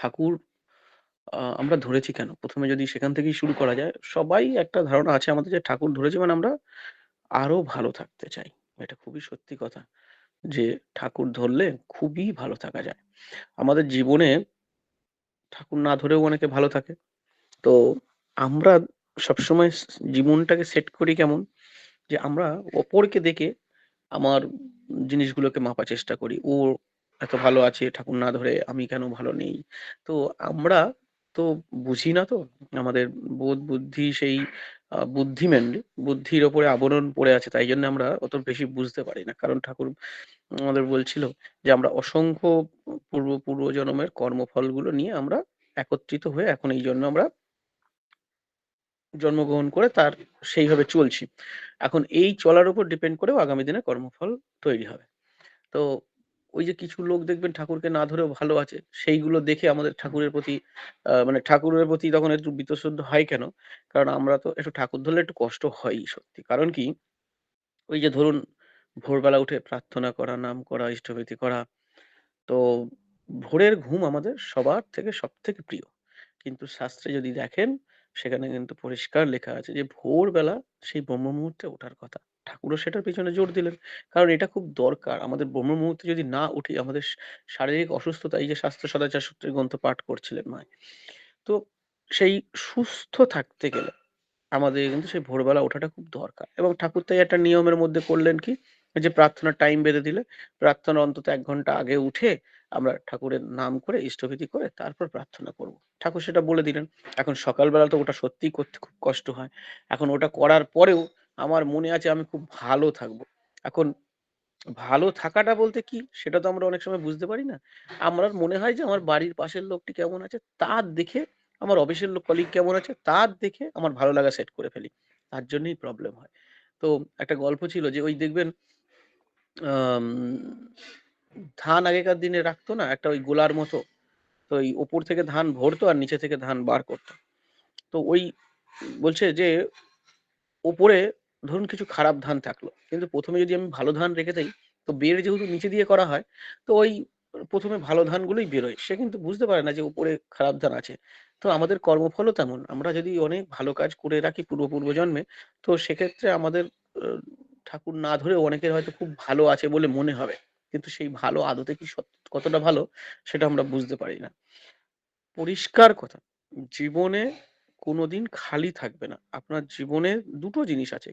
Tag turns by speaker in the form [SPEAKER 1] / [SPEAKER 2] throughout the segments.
[SPEAKER 1] ঠাকুর আমরা ধরেছি কেন? ১ম এ যদি সেখান থেকেই শুরু করা যায়, সবাই একটা ধারণা আছে আমাদের যে ঠাকুর ধরেছি মানে আমরা আরো ভালো থাকতে চাই। এটা খুবই সত্যি কথা যে ঠাকুর ধরলে খুবই ভালো থাকা যায়। আমাদের জীবনে ঠাকুর না ধরেও অনেকে ভালো থাকে। তো আমরা সবসময় জীবনটাকে সেট করি কেমন? যে আমরা অপরকে দেখে আমার জিনিসগুলোকে মাপার চেষ্টা করি। ও এত ভালো আছে ঠাকুর না ধরে আমি কেন ভালো নেই? তো আমরা তো বুঝি না তো। আমাদের বোধ বুদ্ধি সেই বুদ্ধি মেইনলি বুদ্ধির ওপরে আবরণ পড়ে আছে। তাই জন্য আমরা অত বেশি বুঝতে পারি না। কারণ ঠাকুর আমাদের বলছিল যে আমরা অসংখ্য পূর্বজন্মের কর্মফলগুলো নিয়ে আমরা একত্রিত হয়ে এখন এইজন্য আমরা জন্মগ্রহণ করে তার সেইভাবে চলছি। এখন এই চলার উপর ডিপেন্ড করেও আগামী দিনে কর্মফল তৈরি হবে। তো ওই যে কিছু লোক দেখবেন ঠাকুরকে না ধরেও ভালো আছে, সেইগুলো দেখে আমাদের ঠাকুরের প্রতি মানে ঠাকুরের প্রতি তখন একটু বীতশ্রদ্ধ হয় কেন? কারণ আমরা তো একটু ঠাকুর ধরলে একটু কষ্ট হয়ই সত্যি। কারণ কি? ওই যে ধরুন ভোরবেলা উঠে প্রার্থনা করা, নাম করা, ইষ্টভৃতি করা। তো ভোরের ঘুম আমাদের সবার থেকে সবথেকে প্রিয়। কিন্তু শাস্ত্রে যদি দেখেন সেখানে কিন্তু পরিষ্কার লেখা আছে যে ভোরবেলা সেই ব্রহ্ম মুহূর্তে ওঠার কথা। ঠাকুরও সেটার পেছনে জোর দিলেন। কারণ এটা খুব দরকার। আমাদের ব্রহ্ম মুহূর্তে যদি না উঠি আমাদের শারীরিক অসুস্থতা এই যে স্বাস্থ্য সদাচার সূত্রে গ্রন্থ পাঠ করছিলেন মায়। তো সেই সুস্থ থাকতে গেলে আমাদের কিন্তু সেই ভোরবেলা ওঠাটা খুব দরকার এবং ঠাকুর তাই একটা নিয়মের মধ্যে করলেন কি যে প্রার্থনার টাইম বেঁধে দিলে প্রার্থনা অন্তত ১ ঘন্টা আগে উঠে আমরা ঠাকুরের নাম করে ইষ্টভৃতি করে তারপর প্রার্থনা করব। ঠাকুর সেটা বলে দিলেন। এখন সকালবেলা তো ওটা সত্যিই করতে খুব কষ্ট হয়। এখন ওটা করার পরেও আমার মনে আছে আমি খুব ভালো থাকবো। এখন ভালো থাকাটা বলতে কি সেটা তো আমরা অনেক সময় বুঝতে পারি না। আমার মনে হয় যে আমার বাড়ির পাশের লোকটি কেমন আছে তার দেখে আমার অফিসের কলিগ কেমন আছে তার দেখে আমার ভালো লাগা সেট করে ফেলি। তার জন্যই প্রবলেম হয়। তো একটা গল্প ছিল যে ওই দেখবেন আম ধান আগেকার দিনে রাখতো না একটা ওই গোলার মতো। তো ওই উপর থেকে ধান ভরতো আর নিচে থেকে ধান বার করত। তো ওই বলছে যে উপরে ধরুন কিছু খারাপ ধান থাকলো। কিন্তু ১ম এ যদি আমি ভালো ধান রেখে দেই, তো বের যেহেতু নিচে দিয়ে করা হয়, তো ওই ১ম এ ভালো ধানগুলোই বেরোয়। সে কিন্তু বুঝতে পারে না যে উপরে খারাপ ধান আছে। তো আমাদের কর্মফলও তেমন। আমরা যদি অনেক ভালো কাজ করে রাখি পূর্বজন্মে, তো সেক্ষেত্রে আমাদের আ ঠাকুর না ধরেও অনেকের হয়তো খুব ভালো আছে বলে মনে হবে। কিন্তু সেই ভালো আদতে কি কতটা ভালো সেটা আমরা বুঝতে পারি না। পরিষ্কার কথা। জীবনে কোনোদিন খালি থাকবে না। আপনার জীবনে ২ টো জিনিস আছে।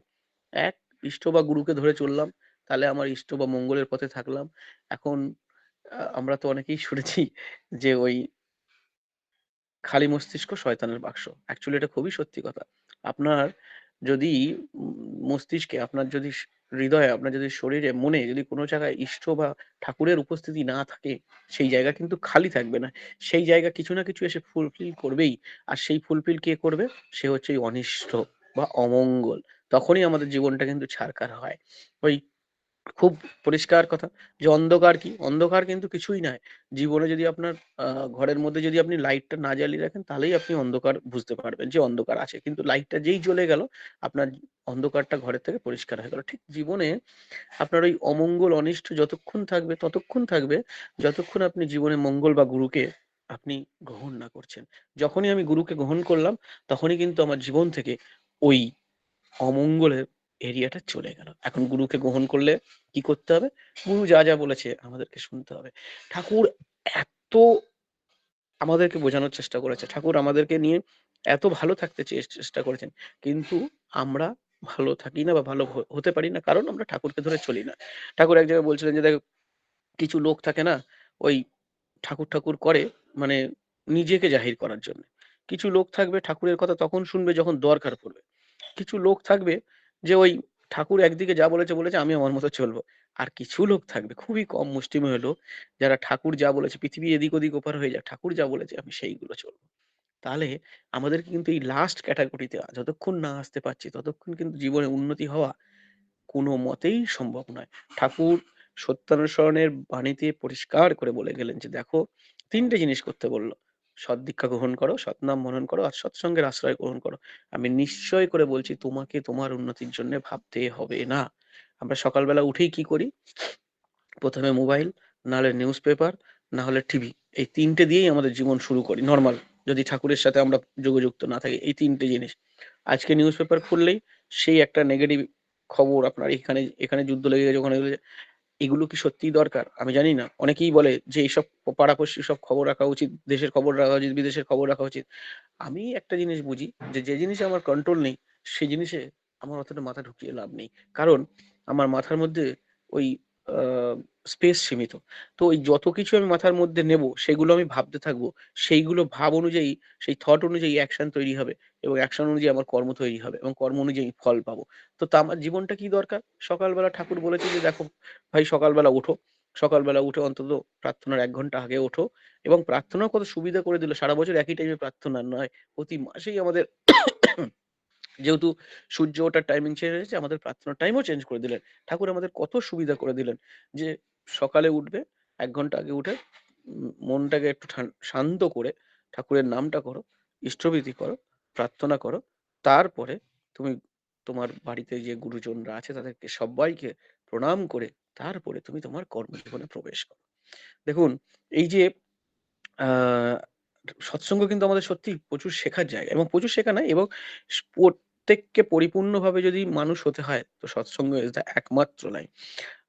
[SPEAKER 1] এক ইষ্ট বা গুরুকে ধরে চললাম। তাহলে আমার ইষ্ট বা মঙ্গলের পথে থাকলাম। এখন আমরা তো অনেকেই শুনেছি যে ওই খালি মস্তিষ্ক শয়তানের বাক্স। অ্যাকচুয়ালি এটা খুবই সত্যি কথা। আপনার যদি উম মস্তিষ্কে আপনার যদি হৃদয়ে, আপনার যদি শরীরে, মনে যদি কোন জায়গায় ইষ্ট বা ঠাকুরের উপস্থিতি না থাকে, সেই জায়গা কিন্তু খালি থাকবে না। সেই জায়গা কিছু না কিছু এসে ফুলফিল করবেই। আর সেই ফুলফিল কে করবে? সে হচ্ছে এই অনিষ্ট বা অমঙ্গল। তখনই আমাদের জীবনটা কিন্তু ছারখার হয়। ওই খুব পরিষ্কার কথা যে অন্ধকার কি? অন্ধকার কিন্তু কিছুই নয়। জীবনে যদি আপনার আ ঘরের মধ্যে যদি আপনি লাইটটা না জ্বালিয়ে রাখেন তাহলেই আপনি অন্ধকার বুঝতে পারবেন যে অন্ধকার আছে। কিন্তু লাইটটা যেই জ্বলে গেল আপনার অন্ধকারটা ঘরের থেকে পরিষ্কার হয়ে গেল। ঠিক জীবনে আপনার ওই অমঙ্গল অনিষ্ট যতক্ষণ থাকবে ততক্ষণ থাকবে যতক্ষণ আপনি জীবনে মঙ্গল বা গুরুকে আপনি গ্রহণ না করছেন। যখনই আমি গুরুকে গ্রহণ করলাম তখনই কিন্তু আমার জীবন থেকে ওই অমঙ্গলের এরিয়াটা চলে গেল। এখন গুরুকে গ্রহণ করলে কি করতে হবে? গুরু যা বলেছে আমাদেরকে শুনতে হবে। ঠাকুর এত আমাদেরকে বোঝানোর চেষ্টা করেছে। ঠাকুর আমাদেরকে নিয়ে এত ভালো থাকতে চেষ্টা করেছেন। কিন্তু আমরা ভালো থাকি না বা ভালো হতে পারি না। কারণ আমরা ঠাকুরকে ধরে চলি না। ঠাকুর এক জায়গায় বলছিলেন যে, "দেখো কিছু লোক থাকে না ওই ঠাকুর করে মানে নিজেকে জাহির করার জন্য। কিছু লোক থাকবে ঠাকুরের কথা তখন শুনবে যখন দরকার পড়বে। কিছু লোক থাকবে যে ওই ঠাকুর একদিকে যা বলেছে, আমি আমার মতো চলবো। আর কিছু লোক থাকবে খুবই কম মুষ্টিমেয় লোক যারা ঠাকুর যা বলেছে পৃথিবী এদিক ওদিক ওপার হয়ে যাক। ঠাকুর যা বলেছে আমি সেইগুলো চলবো। তাহলে আমাদেরকে কিন্তু এই লাস্ট ক্যাটেগরিতে যতক্ষণ না আসতে পারছি ততক্ষণ কিন্তু জীবনে উন্নতি হওয়া কোনো মতেই সম্ভব নয়। ঠাকুর সত্যানুসরণের বাণীতে পরিষ্কার করে বলে গেলেন যে, "দেখো ৩ টে জিনিস করতে বলল। সদ্দীক্ষা গ্রহণ করো, সৎনাম মনন করো আর সৎসঙ্গের আশ্রয় গ্রহণ করো। আমি নিশ্চয় করে বলছি তোমাকে তোমার উন্নতির জন্য ভাবতে হবে না।" আমরা সকালবেলা উঠেই কি করি? ১ম এ মোবাইল, না হলে নিউজ পেপার, না হলে টিভি। এই ৩ টে দিয়েই আমাদের জীবন শুরু করি নরমাল। যদি ঠাকুরের সাথে আমরা যোগযুক্ত না থাকি। এই ৩ টে জিনিস। আজকে নিউজ পেপার খুললেই সেই একটা নেগেটিভ খবর আপনার এখানে যুদ্ধ লেগে গেছে, ওখানে লেগে গেছে। এগুলো কি সত্যিই দরকার? আমি জানি না। অনেকেই বলে যে এইসব পাড়াপড়শির সব খবর রাখা উচিত, দেশের খবর রাখা উচিত, বিদেশের খবর রাখা উচিত। আমি একটা জিনিস বুঝি যে জিনিসে আমার কন্ট্রোল নেই, সেই জিনিসে আমার অতটা মাথা ঢুকিয়ে লাভ নেই। কারণ আমার মাথার মধ্যে ওই আ স্পেস সীমিত। তো ওই যত কিছু আমি মাথার মধ্যে নেব, সেগুলো আমি ভাবতে থাকবো। সেইগুলো ভাব অনুযায়ী, সেই থট অনুযায়ী অ্যাকশন তৈরি হবে এবং অ্যাকশন অনুযায়ী আমার কর্ম তৈরি হবে এবং কর্ম অনুযায়ী ফল পাবো। তো আমার জীবনটা কি দরকার? সকালবেলা ঠাকুর বলেছে যে, "দেখো ভাই সকালবেলা ওঠো। সকালবেলা উঠে অন্তত প্রার্থনার ১ ঘন্টা আগে ওঠো" এবং প্রার্থনাও কত সুবিধা করে দিল। সারা বছর একই টাইমে প্রার্থনা নয়। প্রতি মাসেই আমাদের যেহেতু সূর্য ওঠার টাইমিং চেঞ্জ হয়েছে, আমাদের প্রার্থনার টাইমও চেঞ্জ করে দিলেন। ঠাকুর আমাদের কত সুবিধা করে দিলেন যে, সকালে উঠবে, ১ ঘন্টা আগে উঠে মনটাকে একটু শান্ত করে ঠাকুরের নামটা করো, ইষ্টভৃতি করো, প্রার্থনা করো। তারপরে তুমি তোমার বাড়িতে যে গুরুজনরা আছে তাদেরকে সব্বাইকে প্রণাম করে তারপরে তুমি তোমার কর্মজীবনে প্রবেশ করো। দেখুন এই যে আ সৎসঙ্গ কিন্তু আমাদের সত্যিই প্রচুর শেখার জায়গা এবং প্রচুর শেখা নাই এবং প্রত্যেককে পরিপূর্ণভাবে যদি মানুষ হতে হয়, তো সৎসঙ্গ ইস দ্যা একমাত্র লাইন।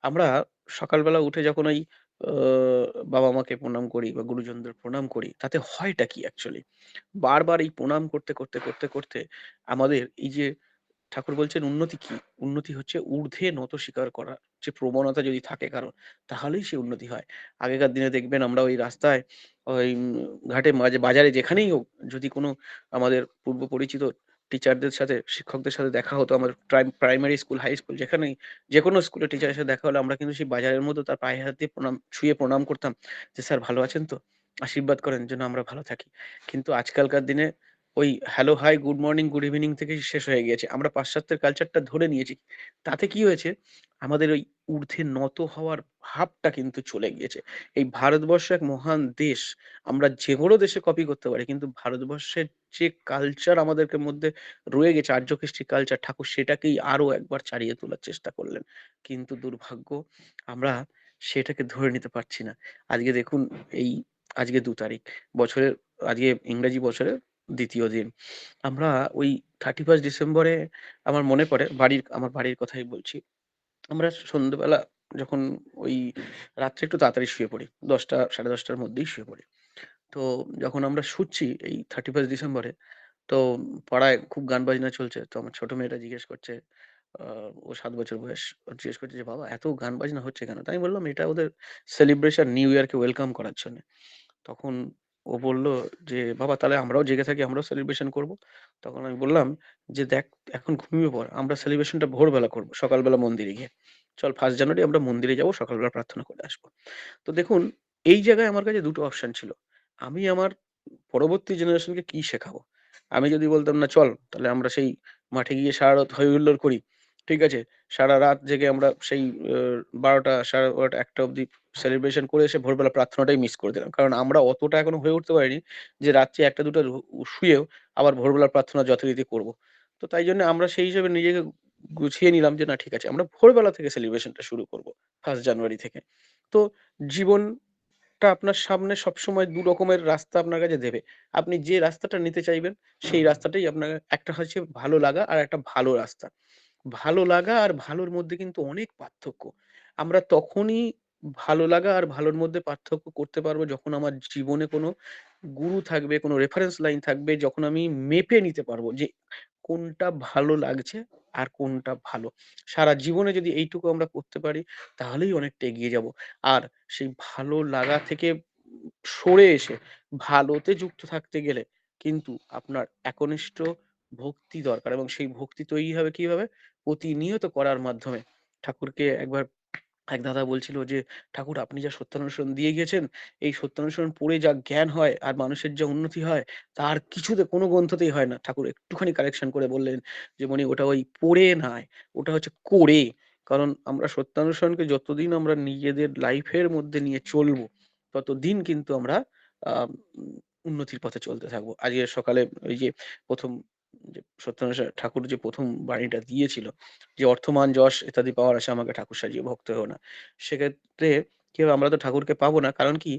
[SPEAKER 1] আমরা সকালবেলা উঠে যখন ওই আ বাবা-মাকে প্রণাম করি বা গুরুজনদের প্রণাম করি, তাতে হয়টা কি অ্যাকচুয়ালি? বারবার এই প্রণাম করতে আমাদের এই যে ঠাকুর বলছেন উন্নতি কি? উন্নতি হচ্ছে ঊর্ধ্বে নত স্বীকার করা। যে প্রবণতা যদি থাকে কারো, তাহলেই সে উন্নতি হয়। আগেকার দিনে দেখবেন আমরা ওই রাস্তায় ওই ঘাটে বাজারে যেখানেই হোক যদি কোনো আমাদের পূর্ব পরিচিত টিচারদের সাথে, শিক্ষকদের সাথে দেখা হতো আমার প্রাইমারি স্কুল, হাই স্কুল যেখানেই যেকোনো স্কুলের টিচারের সাথে দেখা হলে আমরা কিন্তু সেই বাজারের মধ্যে তার পায়ে হাত দিয়ে ছুঁয়ে প্রণাম করতাম যে, "স্যার ভালো আছেন তো? আশীর্বাদ করেন যেন আমরা ভালো থাকি।" কিন্তু আজকালকার দিনে ওই hello, hi, good morning, good evening থেকেই শেষ হয়ে গিয়েছে। আমরা পাশ্চাত্যের কালচারটা ধরে নিয়েছি। তাতে কি হয়েছে? আমাদের ওই ঊর্ধ্বে নত হওয়ার ভাবটা কিন্তু চলে গিয়েছে। এই ভারতবর্ষ এক মহান দেশ। আমরা যেকোনো দেশে কপি করতে পারি। কিন্তু ভারতবর্ষের যে কালচার আমাদেরকে মধ্যে রয়ে গেছে আর্য কৃষ্টি কালচার, ঠাকুর সেটাকেই আরো একবার চাড়িয়ে তোলার চেষ্টা করলেন। কিন্তু দুর্ভাগ্য আমরা সেটাকে ধরে নিতে পারছি না। আজকে দেখুন এই আজকে ২ তারিখ। বছরের আজকে ইংরেজি বছরের ২য় দিন। আমরা ওই 31st ডিসেম্বরে আমার মনে পড়ে আমার বাড়ির কথাই বলছি। আমরা সন্ধ্যেবেলা যখন ওই রাত্রে একটু তাড়াতাড়ি শুয়ে পড়ি। ১০টা ১০:৩০ র মধ্যেই শুয়ে পড়ি। তো যখন আমরা শুচ্ছি এই 31st ডিসেম্বরে তো পাড়ায় খুব গান বাজনা চলছে। তো আমার ছোট মেয়েটা জিজ্ঞেস করছে, আ ও ৭ বছর বয়স। ও জিজ্ঞেস করছে যে, "বাবা এত গান বাজনা হচ্ছে কেন?" তো আমি বললাম, "এটা ওদের সেলিব্রেশন নিউ ইয়ারকে ওয়েলকাম করার জন্যে।" তখন ও বলল যে, "বাবা তাহলে আমরাও জেগে থাকি, আমরাও সেলিব্রেশন করব।" তখন আমি বললাম যে, "দেখ এখন ঘুমিয়ে পড়। আমরা সেলিব্রেশনটা ভোরবেলা করব। সকালবেলা মন্দিরে গিয়ে। চল 1st জানুয়ারি আমরা মন্দিরে যাব, সকালবেলা প্রার্থনা করে আসব।" তো দেখুন এই জায়গায় আমার কাছে ২ টো অপশন ছিল। আমি আমার পরবর্তী জেনারেশনকে কি শেখাবো? আমি যদি বলতাম, "না চল তাহলে আমরা সেই মাঠে গিয়ে সারারাত হৈ হুল্লোড় করি।" ঠিক আছে? সারারাত জেগে আমরা সেই ১২টা ১২:৩০ ১টা অবধি সেলিব্রেশন করে এসে ভোরবেলা প্রার্থনাটাই মিস করে দিলাম। কারণ আমরা অতটা এখনো হয়ে উঠতে পারিনি যে রাত্রি ১টা ২টা শুয়েও আবার ভোরবেলার প্রার্থনা যথারীতি করব। তো তাই জন্য আমরা সেই হিসেবে নিজেকে গুছিয়ে নিলাম যে না ঠিক আছে আমরা ভোরবেলা থেকে সেলিব্রেশনটা শুরু করব 1st জানুয়ারি থেকে। তো জীবনটা আপনার সামনে সবসময় ২ রকমের রাস্তা আপনার কাছে দেবে। আপনি যে রাস্তাটা নিতে চাইবেন সেই রাস্তাটাই আপনার একটা হচ্ছে ভালো লাগা আর একটা ভালো রাস্তা। ভালো লাগা আর ভালোর মধ্যে কিন্তু অনেক পার্থক্য। আমরা তখনই ভালো লাগা আর ভালোর মধ্যে পার্থক্য করতে পারবো যখন আমার জীবনে কোনো গুরু থাকবে, কোনো রেফারেন্স লাইন থাকবে, যখন আমি মেপে নিতে পারবো যে কোনটা ভালো লাগছে আর কোনটা ভালো। সারা জীবনে যদি এইটুকু আমরা করতে পারি তাহলেই অনেকটা এগিয়ে যাবো। আর সেই ভালো লাগা থেকে সরে এসে ভালোতে যুক্ত থাকতে গেলে কিন্তু আপনার একনিষ্ঠ ভক্তি দরকার এবং সেই ভক্তি তৈরি হবে কিভাবে? প্রতিনিয়ত করার মাধ্যমে। ঠাকুরকে একবার এক দাদা বলছিল যে, "ঠাকুর আপনি যা সত্যানুসরণ দিয়ে গেছেন, এই সত্যানুসরণ পড়ে যা জ্ঞান হয় আর মানুষের যা উন্নতি হয়, তার কিছুতে কোনো গ্রন্থতেই হয় না।" ঠাকুর একটুখানি কারেকশন করে বললেন যে, "মণি ওটা ওই পড়ে নয়, ওটা হচ্ছে করে।" কারণ আমরা সত্যানুসরণকে যতদিন আমরা নিজেদের লাইফের মধ্যে নিয়ে চলবো, ততদিন কিন্তু আমরা আ উন্নতির পথে চলতে থাকবো। আজকে সকালে ওই যে ১ম যে সত্যানুসার ঠাকুর যে ১ম বাণীটা দিয়েছিল যে, "অর্থমান যশ ইত্যাদি পাওয়ার আশায় আমাকে ঠাকুর সাজিয়ে ভক্ত হও না।" সেক্ষেত্রে কি হবে আমরা তো ঠাকুরকে পাবো না। কারণ কি?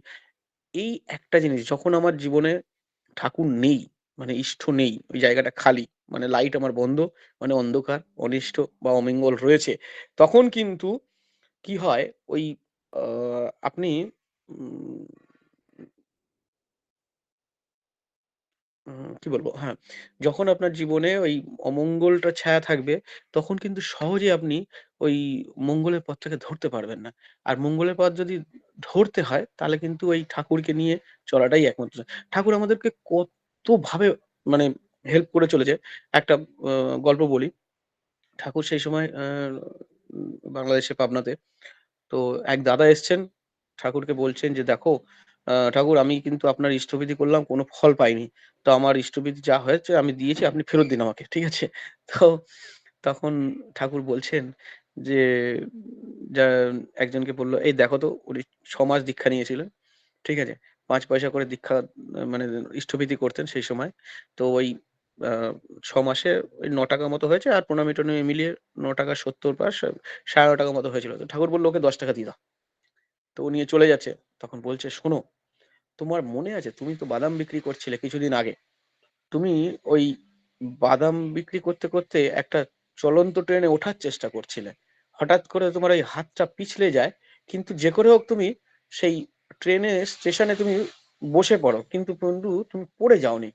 [SPEAKER 1] এই একটা জিনিস যখন আমার জীবনে ঠাকুর নেই, মানে ইষ্ঠ নেই, ওই জায়গাটা খালি, মানে লাইট আমার বন্ধ, মানে অন্ধকার, অনিষ্ট বা অমঙ্গল রয়েছে, তখন কিন্তু কি হয় ওই আ আপনি উম কি বলবো? হ্যাঁ, যখন আপনার জীবনে ওই অমঙ্গলটা ছায়া থাকবে, তখন কিন্তু সহজে আপনি ওই মঙ্গলের পথটাকে ধরতে পারবেন না। আর মঙ্গলের পথ যদি ধরতে হয়, তাহলে কিন্তু ওই ঠাকুরকে নিয়ে চলাটাই একমাত্র ঠাকুর আমাদেরকে কতভাবে মানে হেল্প করে চলেছে। একটা আ গল্প বলি। ঠাকুর সেই সময় বাংলাদেশে পাবনাতে তো এক দাদা এসছেন, ঠাকুরকে বলছেন যে, "দেখো ঠাকুর আমি কিন্তু আপনার ইষ্টবিধি করলাম, কোনো ফল পাইনি। তো আমার ইষ্টবিধি যা হয়েছে আমি দিয়েছি, আপনি ফেরত দিন আমাকে।" ঠিক আছে? তো তখন ঠাকুর বলছেন যে, যা একজনকে বলল, "এই দেখো তো উনি ৬ মাস দীক্ষা নিয়েছিলেন।" ঠিক আছে? ৫ পয়সা করে দীক্ষা মানে ইষ্টবিধি করতেন সেই সময়। তো ওই আ ৬ মাসে ওই ৳৯ মতো হয়েছে আর প্রণামী-টনামি মিলিয়ে ৳৯.৭০ ৳৯.৫ মতো হয়েছিল। তো ঠাকুর বলল, "ওকে ৳১০ দিয়ে দাও।" তো ও নিয়ে চলে যাচ্ছে। তখন বলছে, "শোনো, তোমার মনে আছে তুমি তো বাদাম বিক্রি করছিলে কিছুদিন আগে। তুমি ওই বাদাম বিক্রি করতে, করতে একটা চলন্ত ট্রেনে ওঠার চেষ্টা করছিলে। হঠাৎ করে তোমার ওই হাতটা পিছলে যায়। কিন্তু যে করে হোক তুমি সেই ট্রেনের স্টেশনে তুমি বসে পড়ো। কিন্তু বন্ধু তুমি পড়ে যাওনি।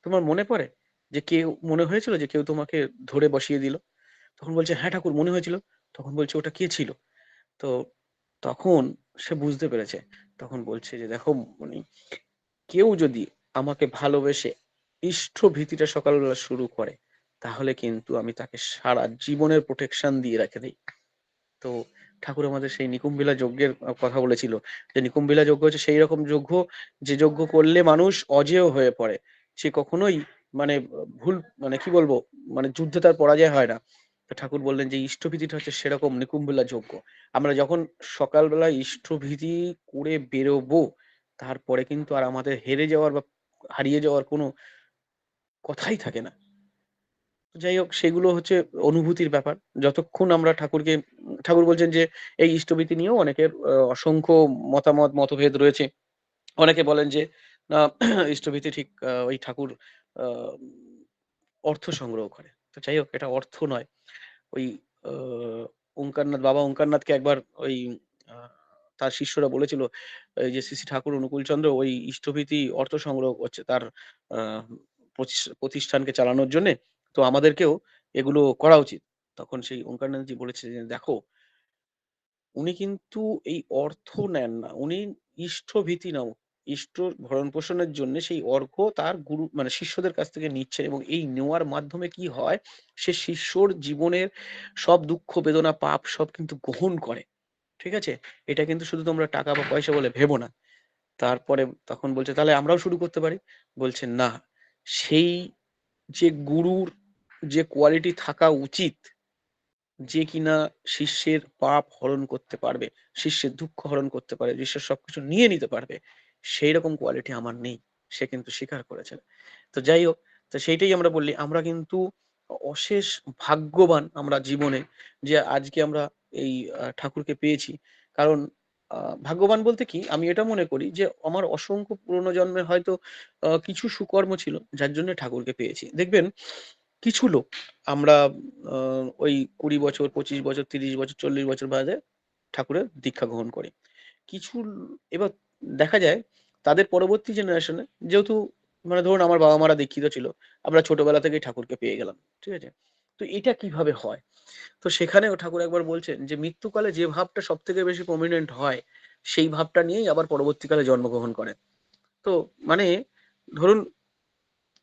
[SPEAKER 1] তোমার মনে পড়ে? যে কেউ মনে হয়েছিল যে কেউ তোমাকে ধরে বসিয়ে দিল?" তখন বলছে, "হ্যাঁ ঠাকুর মনে হয়েছিল।" তখন বলছে, "ওটা কে ছিল?" তো তখন সে বুঝতে পেরেছে। তখন বলছে যে, "দেখো মনি, কেউ যদি আমাকে ভালোবেসে ইষ্ঠ-ভীতিটা সকালবেলা শুরু করে, তাহলে কিন্তু আমি তাকে সারা জীবনের প্রোটেকশন দিয়ে রেখে দেই।" তো ঠাকুর আমাদের সেই নিকুম্বিলা যজ্ঞের কথা বলেছিল। যে নিকুম্বিলা যজ্ঞ হচ্ছে সেইরকম যজ্ঞ, যে যজ্ঞ করলে মানুষ অজেয় হয়ে পড়ে। সে কখনোই মানে ভুল মানে কি বলবো? মানে যুদ্ধে তার পরাজয় হয় না। তো ঠাকুর বললেন যে ইষ্টভীতিটা হচ্ছে সেরকম নিকুম্বিলা যজ্ঞ। আমরা যখন সকালবেলা ইষ্টভীতি করে বেরোবো, তারপরে কিন্তু আর আমাদের হেরে যাওয়ার বা হারিয়ে যাওয়ার কোনো কথাই থাকে না। যাই হোক সেগুলো হচ্ছে অনুভূতির ব্যাপার। যতক্ষণ আমরা ঠাকুরকে ঠাকুর বলছেন যে এই ইষ্টভীতি নিয়েও অনেকের অসংখ্য মতামত, মতভেদ রয়েছে। অনেকে বলেন যে না ইষ্টভীতি ঠিক ওই ঠাকুর আ অর্থ সংগ্রহ করে। তো যাই হোক এটা অর্থ নয়। ওই আ ওঙ্কারনাথ বাবা ওঙ্কারনাথকে একবার ওই আ তার শিষ্যরা বলেছিল এই যে শ্রী, শ্রী ঠাকুর অনুকূলচন্দ্র ওই ইষ্টভীতি অর্থ সংগ্রহ করছে তার আ প্রতিষ্ঠানকে চালানোর জন্যে। তো আমাদেরকেও এগুলো করা উচিত। তখন সেই ওঙ্কারনাথজি বলেছে যে, "দেখো উনি কিন্তু এই অর্থ নেন না। উনি ইষ্টভীতি নামক ইষ্টর ভরণ-পোষণের জন্যে সেই অর্ঘ্য তার গুরু মানে শিষ্যদের কাছ থেকে নিচ্ছেন এবং এই নেওয়ার মাধ্যমে কি হয়? সে শিষ্যর জীবনের সব দুঃখ, বেদনা, পাপ সব কিন্তু গ্রহণ করে। ঠিক আছে? এটা কিন্তু শুধু তোমরা টাকা বা পয়সা বলে ভেবো না।" তারপরে তখন বলছে, "তাহলে আমরাও শুরু করতে পারি?" বলছে, "না। সেই যে গুরুর যে কোয়ালিটি থাকা উচিত যে কিনা শিষ্যের পাপ হরণ করতে পারবে, শিষ্যের দুঃখ হরণ করতে পারে, শিষ্যের সবকিছু নিয়ে নিতে পারবে। সেইরকম কোয়ালিটি আমার নেই। সে কিন্তু স্বীকার করেছে। তো যাই হোক, তো সেইটাই আমরা বললি, আমরা কিন্তু অশেষ ভাগ্যবান আমরা জীবনে যে আজকে আমরা এই ঠাকুরকে পেয়েছি। কারণ আ ভাগ্যবান বলতে কি আমি এটা মনে করি যে আমার অসংখ্য পুরনো জন্মে হয়তো কিছু সুকর্ম ছিল যার জন্য ঠাকুরকে পেয়েছি। দেখবেন কিছু লোক আমরা আ ওই ২০ বছর, ২৫ বছর, ৩০ বছর, ৪০ বছর বাদে ঠাকুরের দীক্ষা গ্রহণ করি। কিছু এবার দেখা যায় তাদের পরবর্তী জেনারেশন এ যেহেতু মানে ধরুন আমার বাবা-মারা দীক্ষিত ছিল। আমরা ছোটবেলা থেকেই ঠাকুরকে পেয়ে গেলাম। ঠিক আছে? তো এটা কিভাবে হয়? তো সেখানেও ঠাকুর একবার বলছেন যে, "মৃত্যুকালে যে ভাবটা সবথেকে বেশি প্রমিনেন্ট হয়, সেই ভাবটা নিয়েই আবার পরবর্তীকালে জন্মগ্রহণ করে।" তো মানে ধরুন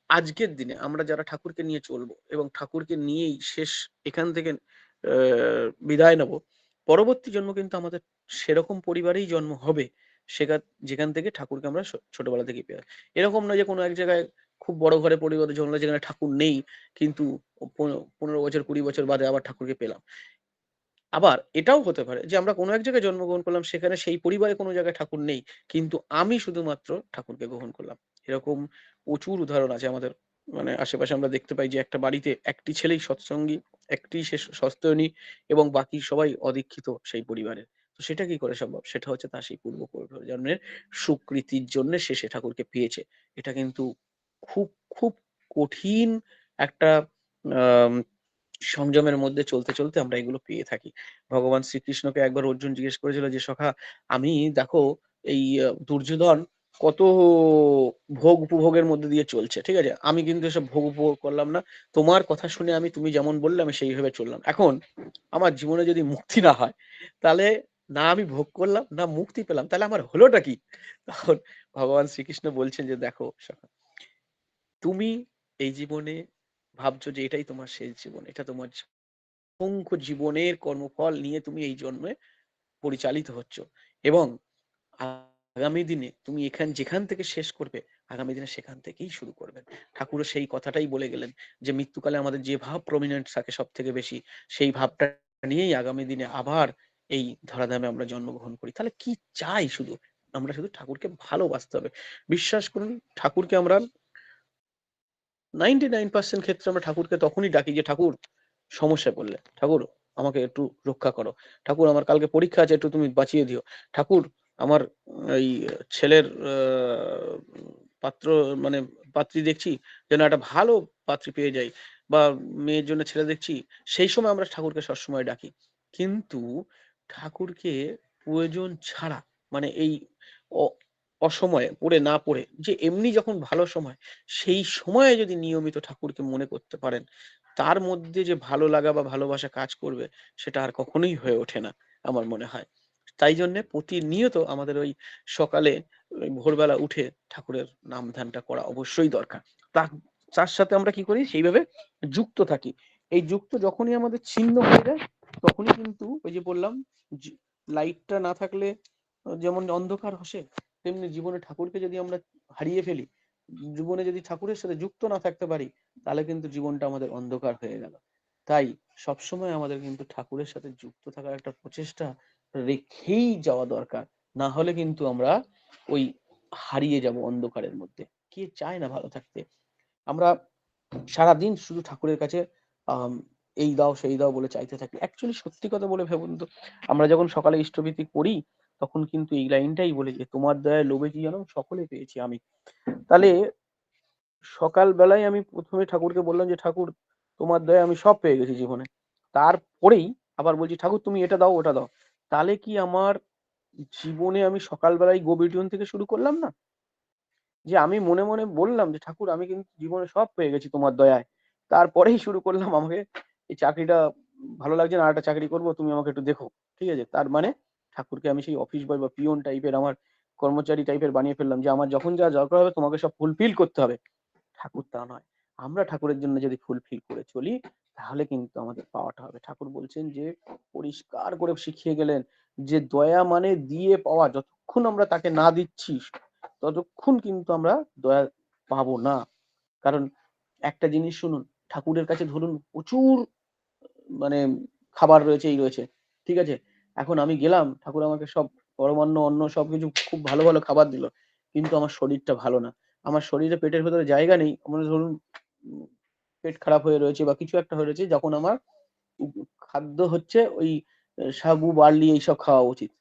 [SPEAKER 1] আজকের দিনে আমরা যারা ঠাকুরকে নিয়ে চলবো এবং ঠাকুরকে নিয়েই শেষ এখান থেকে আ বিদায় নেব। পরবর্তী জন্ম কিন্তু আমাদের সেরকম পরিবারেই জন্ম হবে। যেখান থেকে ঠাকুরকে আমরা ছোটবেলা থেকেই পেয়ে এরকম নয় যে কোনো এক জায়গায় খুব বড় ঘরে পরিবারে জন্মলাম যেখানে ঠাকুর নেই। কিন্তু ১৫ বছর ২০ বছর বাদে আবার ঠাকুরকে পেলাম। আবার এটাও হতে পারে যে আমরা কোনো এক জায়গায় জন্মগ্রহণ করলাম সেখানে সেই পরিবারে কোনো জায়গায় ঠাকুর নেই। কিন্তু আমি শুধুমাত্র ঠাকুরকে গ্রহণ করলাম। এরকম প্রচুর উদাহরণ আছে আমাদের মানে আশেপাশে আমরা দেখতে পাই যে একটা বাড়িতে একটি ছেলেই সৎসঙ্গী, একটি সে সস্তেয়নী এবং বাকি সবাই অদীক্ষিত সেই পরিবারের। তো সেটা কি করে সম্ভব? সেটা হচ্ছে তার সেই পূর্বজন্মের সুকৃতির জন্যে সে ঠাকুরকে পেয়েছে। এটা কিন্তু খুব, খুব কঠিন একটা আম সংযমের মধ্যে চলতে আমরা এগুলো পেয়ে থাকি। ভগবান শ্রীকৃষ্ণকে একবার অর্জুন জিজ্ঞেস করেছিল যে, "সখা, আমি দেখো এই দুর্যোধন কত ভোগ উপভোগের মধ্যে দিয়ে চলছে। ঠিক আছে? আমি কিন্তু এসব ভোগ উপভোগ করলাম না। তোমার কথা শুনে তুমি যেমন বললে আমি সেইভাবে চললাম। এখন আমার জীবনে যদি মুক্তি না হয়, তাহলে না আমি ভোগ করলাম, না মুক্তি পেলাম। তাহলে আমার হলোটা কি?" তখন ভগবান শ্রীকৃষ্ণ বলছেন যে, "দেখো সখা, তুমি এই জীবনে ভাবছো যে এটাই তোমার শেষ জীবন। এটা তোমার অসংখ্য জীবনের কর্মফল নিয়ে তুমি এই জন্মে পরিচালিত হচ্ছ এবং আগামী দিনে তুমি যেখান থেকে শেষ করবে, আগামী দিনে সেখান থেকেই শুরু করবে।" ঠাকুরও সেই কথাটাই বলে গেলেন যে মৃত্যুকালে আমাদের যে ভাব প্রমিনেন্ট থাকে সবথেকে বেশি, সেই ভাবটা নিয়েই আগামী দিনে আবার এই ধরাধামে আমরা জন্মগ্রহণ করি। তাহলে কি চাই শুধু? আমরা শুধু ঠাকুরকে ভালোবাসতে হবে। বিশ্বাস করুন, ঠাকুরকে আমরা 99% ক্ষেত্রে আমরা ঠাকুরকে তখনই ডাকি যে, "ঠাকুর, সমস্যায় পড়লে। ঠাকুর, আমাকে একটু রক্ষা করো। ঠাকুর, আমার কালকে পরীক্ষা আছে, একটু তুমি বাঁচিয়ে দিও। ঠাকুর, আমার এই ছেলের পাত্র মানে পাত্রী দেখছি, যেন একটা ভালো পাত্রী পেয়ে যাই, বা মেয়ের জন্য ছেলে দেখছি।" সেই সময় আমরা ঠাকুরকে সবসময় ডাকি। কিন্তু ঠাকুরকে প্রয়োজন ছাড়া, মানে এই অ অসময়ে না পড়ে যে এমনি যখন ভালো সময়, সেই সময়ে যদি নিয়মিত ঠাকুরকে মনে করতে পারেন, তার মধ্যে যে ভালো লাগা বা ভালোবাসা কাজ করবে, সেটা আর কখনোই হয়ে ওঠে না আমার মনে হয়। তাই জন্যে প্রতিনিয়ত আমাদের ওই সকালে ওই ভোরবেলা উঠে ঠাকুরের নাম ধ্যানটা করা অবশ্যই দরকার। তার তার সাথে আমরা কি করি? সেইভাবে যুক্ত থাকি। এই যুক্ত যখনই আমাদের ছিন্ন হয়ে যায়, তখনই কিন্তু ওই যে বললাম, জি লাইটটা না থাকলে যেমন অন্ধকার আসে, তেমনি জীবনে ঠাকুরকে যদি আমরা হারিয়ে ফেলি, জীবনে যদি ঠাকুরের সাথে যুক্ত না থাকতে পারি, তাহলে কিন্তু জীবনটা আমাদের অন্ধকার হয়ে গেল। তাই সবসময় আমাদের কিন্তু ঠাকুরের সাথে যুক্ত থাকার একটা প্রচেষ্টা রেখেই যাওয়া দরকার। না হলে কিন্তু আমরা ওই হারিয়ে যাব অন্ধকারের মধ্যে। কে চায় না ভালো থাকতে? আমরা সারাদিন শুধু ঠাকুরের কাছে আম এই দাও, সেই দাও বলে চাইতে থাকি। অ্যাকচুয়ালি সত্যি কথা বলে ভাবুন তো, আমরা যখন সকালে ইষ্টভীতি করি, তখন কিন্তু এই লাইনটাই বলি যে, "তোমার দয়ায় লোভে কি জানো সকলে পেয়েছি আমি।" তাহলে সকাল বেলায় আমি ১ম এ ঠাকুরকে বললাম যে, "ঠাকুর, তোমার দয়ায় আমি সব পেয়ে গেছি জীবনে।" তারপরেই আবার বলছি, "ঠাকুর, তুমি এটা দাও, ওটা দাও।" তাহলে কি আমার জীবনে আমি সকাল বেলায় গো বিটুইন থেকে শুরু করলাম না? যে আমি মনে, মনে বললাম যে, "ঠাকুর, আমি কিন্তু জীবনে সব পেয়ে গেছি তোমার দয়ায়।" তারপরেই শুরু করলাম, "আমাকে এই চাকরিটা ভালো লাগছে না, আরেকটা চাকরি করব, তুমি আমাকে একটু দেখো।" ঠিক আছে? তার মানে ঠাকুরকে আমি সেই অফিস বয় বা পিয়ন টাইপের, আমার কর্মচারী টাইপের বানিয়ে ফেললাম যে আমার যখন যা দরকার হবে তোমাকে সব ফুলফিল করতে হবে। ঠাকুর তা নয়। আমরা ঠাকুরের জন্য যদি ফুলফিল করে চলি, তাহলে কিন্তু আমাদের পাওয়াটা হবে। ঠাকুর বলছেন যে, পরিষ্কার করে শিখিয়ে গেলেন যে, দয়া মানে দিয়ে পাওয়া। যতক্ষণ আমরা তাকে না দিচ্ছি, ততক্ষণ কিন্তু আমরা দয়া পাবো না। কারণ একটা জিনিস শুনুন, ঠাকুরের কাছে ধরুন প্রচুর মানে খাবার রয়েছে, এই রয়েছে। ঠিক আছে? এখন আমি গেলাম, ঠাকুর আমাকে সব পরমান্ন, অন্ন সবকিছু খুব ভালো, ভালো খাবার দিল। কিন্তু আমার শরীরটা ভালো না। আমার শরীরে পেটের ভেতরে জায়গা নেই। মানে ধরুন উম পেট খারাপ হয়ে রয়েছে বা কিছু একটা হয়ে রয়েছে, যখন আমার উ খাদ্য হচ্ছে ওই সাগু, বার্লি এইসব খাওয়া উচিত।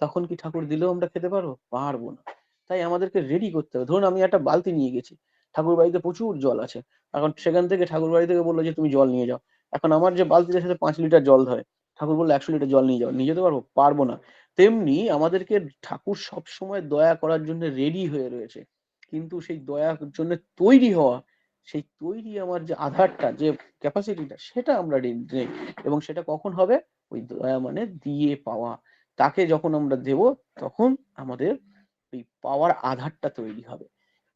[SPEAKER 1] তখন কি ঠাকুর দিলেও আমরা খেতে পারবো? পারব না। তাই আমাদেরকে রেডি করতে হবে। ধরুন আমি একটা বালতি নিয়ে গেছি। ঠাকুর বাড়িতে প্রচুর জল আছে। এখন সেখান থেকে ঠাকুর বাড়ি থেকে বলল যে, "তুমি জল নিয়ে যাও।" এখন আমার যে বালতিটার সাথে ৫ লিটার জল ধরে। ঠাকুর বলল, "১০০ লিটার জল নিয়ে যাও।" নিয়ে যেতে পারবো? পারব না। তেমনি আমাদেরকে ঠাকুর সবসময় দয়া করার জন্য রেডি হয়ে রয়েছে। কিন্তু সেই দয়ার জন্য তৈরি হওয়া, সেই তৈরি আমার যে আধারটা, যে ক্যাপাসিটিটা, সেটা আমরা নেই। এবং সেটা কখন হবে? ওই দয়া মানে দিয়ে পাওয়া। তাকে যখন আমরা দেব, তখন আমাদের ওই পাওয়ার আধারটা তৈরি হবে।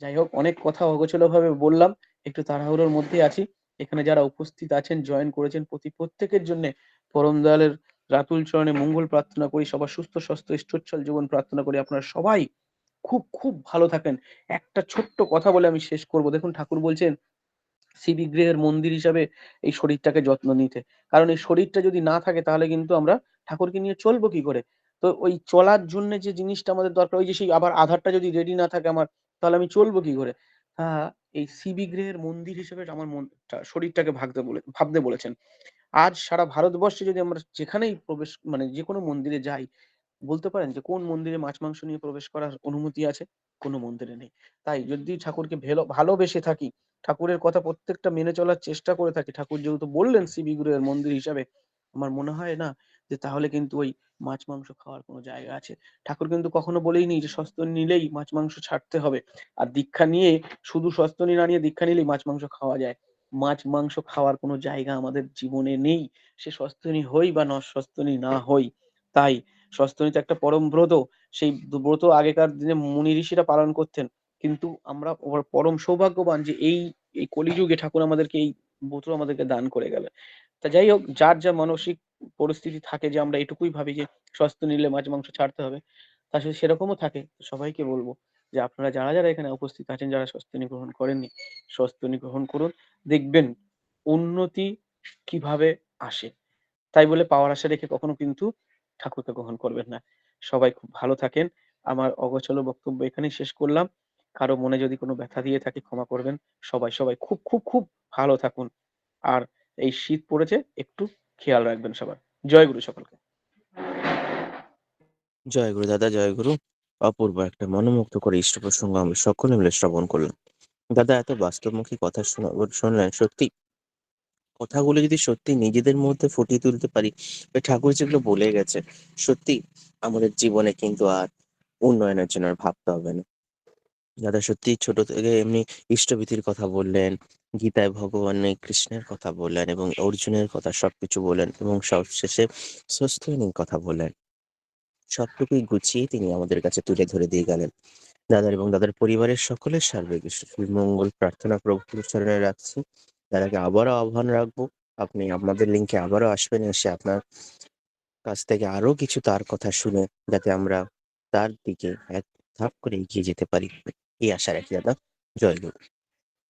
[SPEAKER 1] যাই হোক, অনেক কথা অগোছালোভাবে বললাম। একটু তাড়াহুড়োর মধ্যে আছি। এখানে যারা উপস্থিত আছেন, জয়েন করেছেন, প্রত্যেকের জন্যে পরম দয়ালের রাতুল চরণে মঙ্গল প্রার্থনা করি। সবার সুস্থ স্বাস্থ্য স্থিরচ্ছল জীবন প্রার্থনা করি। আপনারা সবাই খুব, খুব ভালো থাকেন। একটা ছোট্ট কথা বলে আমি শেষ করব। দেখুন, ঠাকুর বলছেন শিবিগৃহের মন্দির হিসাবে এই শরীরটাকে যত্ন নিতে। কারণ এই শরীরটা যদি না থাকে, তাহলে কিন্তু আমরা ঠাকুরকে নিয়ে চলবো কি করে? তো ওই চলার জন্যে যে জিনিসটা আমাদের দরকার, ওই যে সেই আবার আধারটা যদি রেডি না থাকে আমার, তাহলে আমি চলবো কি করে? আ এই শিবিগৃহের মন্দির হিসেবে আমার শরীরটাকে ভাবতে বলেছেন। আজ সারা ভারতবর্ষে যদি আমরা যেখানেই প্রবেশ, মানে যেকোনো মন্দিরে যাই, বলতে পারেন যে কোন মন্দিরে মাছ-মাংস নিয়ে প্রবেশ করার অনুমতি আছে? কোনো মন্দিরে নেই। তাই যদি ঠাকুরকে ভালোবেসে থাকি, ঠাকুরের কথা প্রত্যেকটা মেনে চলার চেষ্টা করে থাকি, ঠাকুর যেহেতু বললেন শিবিগুড়ের মন্দির হিসাবে, আমার মনে হয় না যে তাহলে কিন্তু ওই মাছ-মাংস খাওয়ার কোনো জায়গা আছে। ঠাকুর কিন্তু কখনো বলেইনি যে শস্ত্র নিলেই মাছ-মাংস ছাড়তে হবে। আর দীক্ষা নিয়ে শুধু শস্ত্রনী না নিয়ে দীক্ষা নিলেই মাছ-মাংস খাওয়া যায়। মাছ-মাংস খাওয়ার কোনো জায়গা আমাদের জীবনে নেই। সে শস্ত্রনী হই বা শস্ত্রনী না হই। তাই সস্তনী তো একটা পরম ব্রত। সেই ব্রত আগেকার দিনে মুনি ঋষিরা পালন করতেন। কিন্তু আমরা পরম সৌভাগ্যবান যে এই কলিযুগে ঠাকুর আমাদেরকে এই ব্রত আমাদেরকে দান করে গেলেন। তা যাই হোক, যার যা মানসিক পরিস্থিতি থাকে যে আমরা এটুকুই ভাবি যে স্বস্ত নিলে মাছ-মাংস ছাড়তে হবে। তা যদি সেরকমও থাকে তো সবাইকে বলব যে আপনারা যারা এখানে উপস্থিত আছেন, যারা স্বস্তিনী গ্রহণ করেননি, স্বস্তিনী গ্রহণ করুন। দেখবেন উন্নতি কিভাবে আসে। তাই বলে পাওয়ার আশা রেখে কখনো কিন্তু ঠাকুরকে গ্রহণ করবেন না। সবাই খুব ভালো থাকেন। আমার অগোছালো বক্তব্য এখানেই শেষ করলাম। কারো মনে যদি কোনো ব্যথা দিয়ে থাকি ক্ষমা করবেন। সবাই খুব ভালো থাকুন। আর এই শীত পড়েছে, একটু খেয়াল রাখবেন সবার। জয় গুরু সকলকে।
[SPEAKER 2] জয়গুরু দাদা, জয়গুরু। অপূর্ব একটা মনোমুগ্ধকর ইষ্ট প্রসঙ্গ আমরা সকলে মিলে শ্রবণ করলাম। দাদা এত বাস্তবমুখী কথা শুনলেন, সত্যি কথাগুলো যদি সত্যি নিজেদের মধ্যে ফুটিয়ে তুলতে পারি, ওই ঠাকুর যেগুলো বলে গেছে, সত্যি আমাদের জীবনে কিন্তু আর উন্নয়নের জন্য আর ভাবতে হবে না। দাদা সত্যি ছোট থেকে এমনি ইষ্টভীতির কথা বললেন, গীতায় ভগবানের কৃষ্ণের কথা বললেন এবং অর্জুনের কথা সবকিছু বললেন এবং সবশেষে সস্থিনীর কথা বললেন। সবটুকুই গুছিয়ে তিনি আমাদের কাছে তুলে ধরে দিয়ে গেলেন। দাদার এবং দাদার পরিবারের সকলের সার্বিক মঙ্গল প্রার্থনা প্রভুর চরণে রাখছি। দাদাকে আবারও আহ্বান রাখবো, আপনি আপনাদের লিঙ্কে আবারও আসবেন, এসে আপনার কাছ থেকে আরো কিছু তার কথা শুনে যাতে আমরা তার দিকে এক ধাপ করে এগিয়ে যেতে পারি, এই আশা রাখি দাদা। জয় গুরু।